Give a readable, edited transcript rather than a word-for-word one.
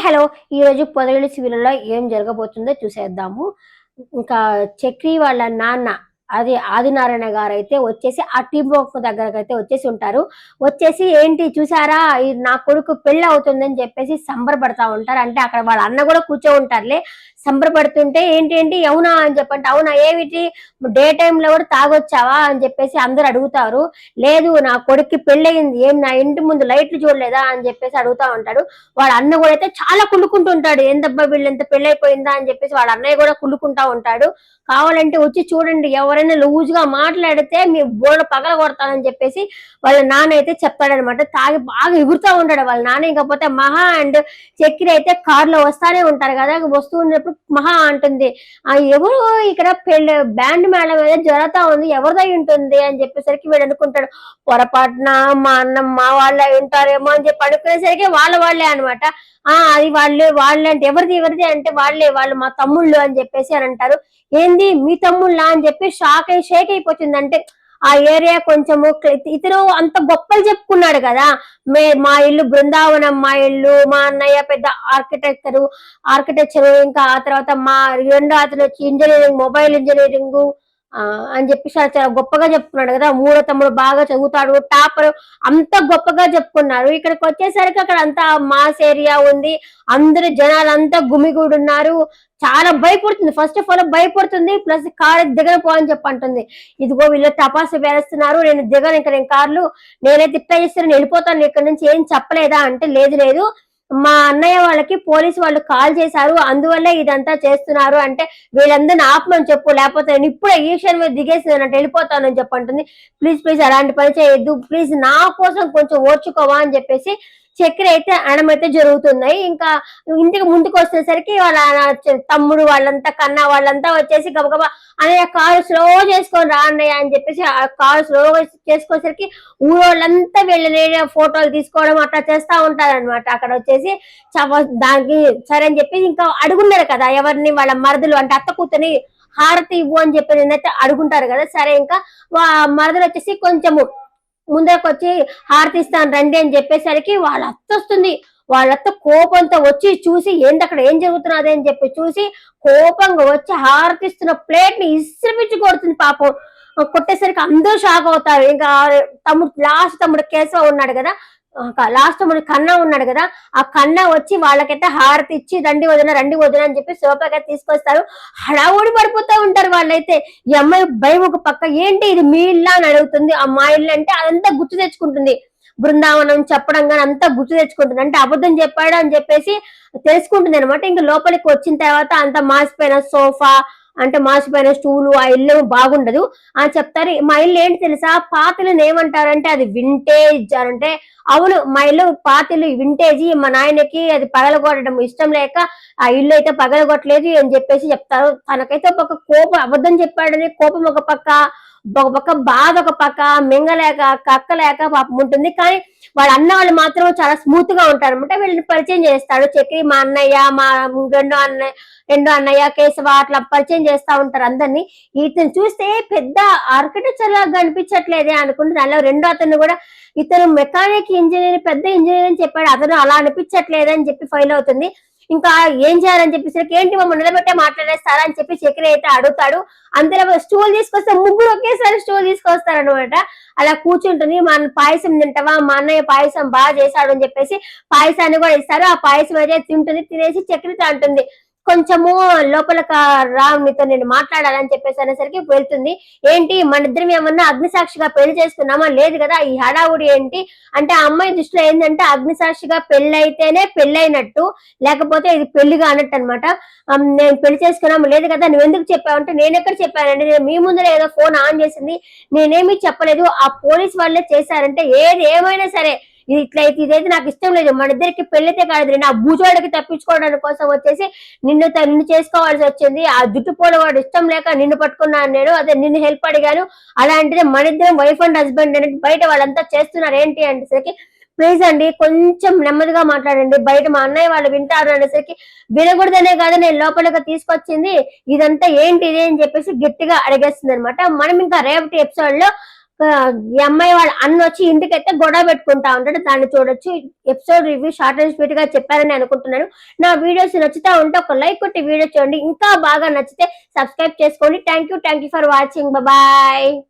Hello! ఈరోజు పొదరిల్లు సీరియల్‌లో ఏం జరగబోతుందో చూసేద్దాము. ఇంకా చక్రి వాళ్ళ నాన్న అది ఆదినారాయణ గారైతే వచ్చేసి ఆ టీ బాక్స్ దగ్గరకైతే వచ్చేసి ఉంటారు. వచ్చేసి ఏంటి చూసారా నా కొడుకు పెళ్లవుతుందని చెప్పేసి సంబరపడతా ఉంటారు. అంటే అక్కడ వాళ్ళ అన్న కూడా కూర్చో ఉంటారులే. సంబరపడుతుంటే ఏంటి ఏంటి అవునా అని చెప్పంటే, అవునా ఏమిటి డే టైమ్‌లో కూడా తాగొచ్చావా అని చెప్పేసి అందరూ అడుగుతారు. లేదు నా కొడుక్కి పెళ్లయింది. ఏం నా ఇంటి ముందు లైట్లు చూడలేదా అని చెప్పేసి అడుగుతా ఉంటాడు. వాళ్ళ అన్న కూడా అయితే చాలా కుళ్ళుకుంటుంటాడు. ఏందబ్బా వీళ్ళెంత పెళ్ళైపోయిందా అని చెప్పేసి వాళ్ళ అన్నయ్య కూడా కుళ్ళుకుంటా ఉంటాడు. కావాలంటే వచ్చి చూడండి ఎవరైనా లూజ్‌గా మాట్లాడితే మీ బోర్డు పగలగొడతానని చెప్పేసి వాళ్ళ నాన్న అయితే చెప్తాడనమాట. తాగి బాగా ఎగురుతా ఉంటాడు వాళ్ళ నాన్న. ఇంకపోతే మహా అండ్ చక్రి అయితే కారులో వస్తానే ఉంటారు కదా! వస్తూ ఉన్నప్పుడు మహా అంటుంది. ఎవరు ఇక్కడ పెళ్లి బ్యాండ్ మేళం ఏదో జరుగుతా ఉంది. ఎవరిదై ఉంటుంది అని చెప్పేసరికి వీడు అనుకుంటాడు. పొరపాటున మా అన్న మా వాళ్ళే వింటారేమో అని చెప్పి అనుకునేసరికి వాళ్ళే అనమాట. అది వాళ్ళంటే ఎవరిది అంటే వాళ్ళు మా తమ్ముళ్ళు అని చెప్పేసి అని అంటారు. ఏంది మీ తమ్ముళ్ళ అని చెప్పి షేక్ అయిపోతుంది. అంటే ఆ ఏరియా కొంచెము ఇతను అంత గొప్పలు చెప్పుకున్నాడు కదా. మా ఇల్లు బృందావనం, మా ఇల్లు, మా అన్నయ్య పెద్ద ఆర్కిటెక్చర్, ఇంకా ఆ తర్వాత మా రెండో అతను వచ్చి ఇంజనీరింగ్, మొబైల్ ఇంజనీరింగ్ అని చెప్పి చాలా గొప్పగా చెప్పుకున్నాడు కదా. మూడో తమ్ముడు బాగా చదువుతాడు, టాపర్, అంత గొప్పగా చెప్పుకున్నారు. ఇక్కడికి వచ్చేసరికి అక్కడ అంతా మాస్ ఏరియా ఉంది. అందరు జనాలంతా గుమిగూడున్నారు. చాలా భయపడుతుంది. ఫస్ట్ ఆఫ్ ఆల్ భయపడుతుంది. ప్లస్ కారు దిగన పో అని చెప్పి అంటుంది. ఇదిగో వీళ్ళు టపాసు వేస్తున్నారు, నేను దిగను, ఇంకా నేను కార్లు నేనైతే ఇట్లా చేస్తాను, వెళ్ళిపోతాను ఇక్కడ నుంచి, ఏం చెప్పలేదా అంటే లేదు మా అన్నయ్య వాళ్ళకి పోలీసు వాళ్ళు కాల్ చేశారు, అందువల్లే ఇదంతా చేస్తున్నారు అంటే వీళ్ళందరిని ఆపమని చెప్పు, లేకపోతే నేను ఇప్పుడే ఈ క్షణమే దిగేసి అంటే వెళ్ళిపోతానని చెప్పి అంటుంది. ప్లీజ్ అలాంటి పని చేయొద్దు, ప్లీజ్ నా కోసం కొంచెం ఓర్చుకోవా అని చెప్పేసి చక్కెర అయితే అనమైతే జరుగుతున్నాయి. ఇంకా ఇంటికి ముందుకు వచ్చేసరికి వాళ్ళ తమ్ముడు వాళ్ళంతా కన్నా వాళ్ళంతా వచ్చేసి గబగబా అన్నయ్య కారు స్లో చేసుకొని రా అన్నయ్య అని చెప్పేసి ఆ కారు స్లోగా చేసుకోసరికి ఊరోళ్ళంతా వెళ్ళి ఫోటోలు తీసుకోవడం అట్లా చేస్తా ఉంటారనమాట. అక్కడ వచ్చేసి దానికి సరే అని చెప్పి ఇంకా అడుగున్నారు కదా ఎవరిని, వాళ్ళ మరదలు అంటే అత్త కూతుని హారతి ఇవ్వు అని చెప్పి నేనైతే అడుగుంటారు కదా. సరే ఇంకా మరదలు వచ్చేసి కొంచెము ముందరకొచ్చి హారతిస్తాను రండి అని చెప్పేసరికి వాళ్ళ అత్త వస్తుంది. వాళ్ళత్త కోపంతో వచ్చి చూసి ఏంటి అక్కడ ఏం జరుగుతున్నది అని చెప్పి చూసి కోపంగా వచ్చి హారతిస్తున్న ప్లేట్ ని ఇసిరిపిచ్చి కొడుతుంది పాపం. కొట్టేసరికి అందరూ షాక్ అవుతారు. ఇంకా లాస్ట్ తమ్ముడు కేశవ ఉన్నాడు కదా, లాస్ట్ తమ్ముడు కన్నా ఉన్నాడు కదా, ఆ కన్నా వచ్చి వాళ్ళకైతే హారతి ఇచ్చి రండి వదిన అని చెప్పి సోఫాగా తీసుకొస్తారు. హడావుడి పడిపోతూ ఉంటారు వాళ్ళైతే. ఈ అమ్మాయి భయం ఒక పక్క, ఏంటి ఇది మీ ఇల్లా అని అడుగుతుంది. ఆ మా ఇల్లు అంటే అదంతా గుర్తు తెచ్చుకుంటుంది. బృందావనం చెప్పడం కానీ అంతా గుర్తు తెచ్చుకుంటుంది. అంటే అబద్ధం చెప్పాడు అని చెప్పేసి తెలుసుకుంటుంది అనమాట. ఇంకా లోపలికి వచ్చిన తర్వాత అంత మాసిపోయిన సోఫా అంటే మాసిపోయిన స్టూలు, ఆ ఇల్లు బాగుండదు అని చెప్తారు. మా ఇల్లు ఏంటి తెలుసా, పాతలను ఏమంటారంటే అది వింటేజ్ అంటే, అవును మా ఇల్లు పాతిల్లు వింటేజీ, మా నాయనకి అది పగలగొట్టడం ఇష్టం లేక ఆ ఇల్లు అయితే పగలగొట్టలేదు అని చెప్పేసి చెప్తారు. తనకైతే ఒక కోపం, అబద్ధం చెప్పాడని కోపం ఒక పక్క బాధ ఒక పక్క, మింగలేక కక్కలేక పాపం ఉంటుంది. కానీ వాళ్ళ అన్న వాళ్ళు మాత్రం చాలా స్మూత్ గా ఉంటారు అనమాట. వీళ్ళని పరిచయం చేస్తాడు చక్రి, మా అన్నయ్య, మా రెండో అన్నయ్య కేశవ, అట్లా పరిచయం చేస్తా ఉంటారు అందరినీ. ఇతను చూస్తే పెద్ద ఆర్కిటెక్చర్ లాగా కనిపించట్లేదే అనుకుంటే అలా రెండో అతను కూడా ఇతను మెకానిక్ ఇంజనీర్, పెద్ద ఇంజనీర్ అని చెప్పాడు, అతను అలా అనిపించట్లేదని చెప్పి ఫైల్ అవుతుంది. ఇంకా ఏం చేయాలని చెప్పేసరికి ఏంటి మమ్మల్ని నిలబెట్టే మాట్లాడేస్తారా అని చెప్పి చక్రి అయితే అడుగుతాడు. అంతలో స్టూల్ తీసుకొస్తే ముగ్గురు ఒకేసారి స్టూల్ తీసుకొస్తారనమాట. అలా కూర్చుంటుంది. మన పాయసం తింటావా, మా అన్నయ్య పాయసం బాగా చేశాడు అని చెప్పేసి పాయసాన్ని కూడా ఇస్తారు. ఆ పాయసం అయితే తింటుంది. తినేసి చక్రితో అంటుంది, కొంచెము లోపల రా, మీతో నేను మాట్లాడాలని చెప్పేసి అనేసరికి వెళ్తుంది. ఏంటి మన ఇద్దరం ఏమన్నా అగ్నిసాక్షిగా పెళ్లి చేసుకున్నామా, లేదు కదా, ఈ హడావుడి ఏంటి అంటే ఆ అమ్మాయి దృష్టిలో ఏంటంటే అగ్నిసాక్షిగా పెళ్ళైతేనే పెళ్ళైనట్టు, లేకపోతే ఇది పెళ్లిగా అన్నట్టు అనమాట. నేను పెళ్లి చేసుకున్నాము, లేదు కదా, నువ్వు ఎందుకు చెప్పావంటే నేను ఎక్కడ చెప్పానండి, నేను మీ ముందర ఏదో ఫోన్ ఆన్ చేసింది, నేనేమి చెప్పలేదు, ఆ పోలీస్ వాళ్ళే చేశారంటే ఏది ఏమైనా సరే ఇదైతే నాకు ఇష్టం లేదు, మన ఇద్దరికి పెళ్లితే కాదు, నా భూజోడికి తప్పించుకోవడానికి కోసం వచ్చేసి నిన్ను చేసుకోవాల్సి వచ్చింది. ఆ జుట్టుపోల వాడు ఇష్టం లేక నిన్ను పట్టుకున్నాను నేను, అదే నిన్ను హెల్ప్ అడిగాను, అలాంటిది మన ఇద్దరం వైఫ్ అండ్ హస్బెండ్ అనేది బయట వాళ్ళంతా చేస్తున్నారు ఏంటి అనేసరికి ప్లీజ్ అండి కొంచెం నెమ్మదిగా మాట్లాడండి, బయట మా అన్నయ్య వాళ్ళు వింటారు అనేసరికి వినకూడదనే కాదు నేను లోపలికి తీసుకొచ్చింది, ఇదంతా ఏంటి ఇది అని చెప్పేసి గట్టిగా అడిగేస్తుంది అనమాట. మనం ఇంకా రేపటి ఎపిసోడ్ లో ఈ అమ్మాయి వాళ్ళ అన్న వచ్చి ఇంటికైతే గొడవ పెట్టుకుంటా ఉంటాడు. దాన్ని చూడొచ్చు. Episode review short and sweet గా చెప్పారని అనుకుంటున్నాను. నా వీడియోస్ నచ్చుతా ఉంటే ఒక లైక్ కొట్టి వీడియో చూడండి. ఇంకా బాగా నచ్చితే సబ్స్క్రైబ్ చేసుకోండి. Thank you for watching. Bye.